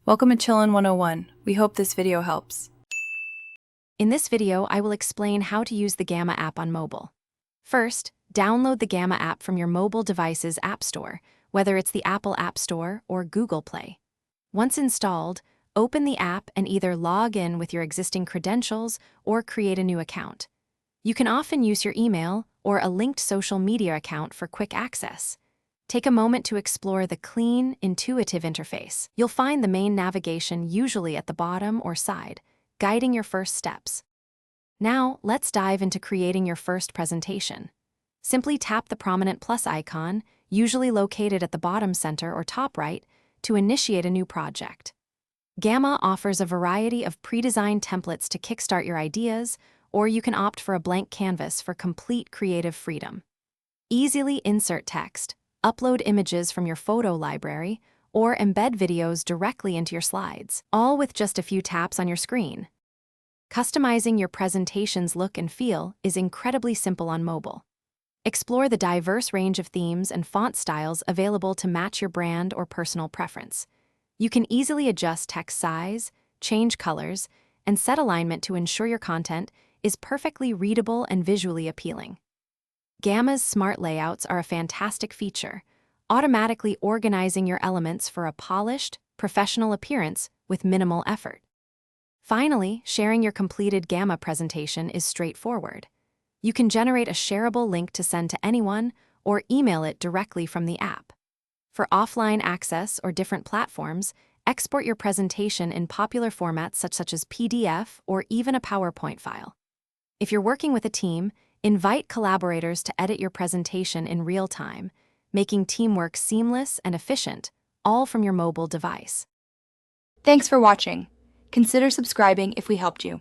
Welcome to Chillin' 101. We hope this video helps. In this video, I will explain how to use the Gamma app on mobile. First, download the Gamma app from your mobile device's App Store, whether it's the Apple App Store or Google Play. Once installed, open the app and either log in with your existing credentials or create a new account. You can often use your email or a linked social media account for quick access. Take a moment to explore the clean, intuitive interface. You'll find the main navigation usually at the bottom or side, guiding your first steps. Now, let's dive into creating your first presentation. Simply tap the prominent plus icon, usually located at the bottom center or top right, to initiate a new project. Gamma offers a variety of pre-designed templates to kickstart your ideas, or you can opt for a blank canvas for complete creative freedom. Easily insert text, upload images from your photo library, or embed videos directly into your slides, all with just a few taps on your screen. Customizing your presentation's look and feel is incredibly simple on mobile. Explore the diverse range of themes and font styles available to match your brand or personal preference. You can easily adjust text size, change colors, and set alignment to ensure your content is perfectly readable and visually appealing. Gamma's smart layouts are a fantastic feature, automatically organizing your elements for a polished, professional appearance with minimal effort. Finally, sharing your completed Gamma presentation is straightforward. You can generate a shareable link to send to anyone or email it directly from the app. For offline access or different platforms, export your presentation in popular formats such as PDF or even a PowerPoint file. If you're working with a team, invite collaborators to edit your presentation in real time, making teamwork seamless and efficient, all from your mobile device. Thanks for watching. Consider subscribing if we helped you.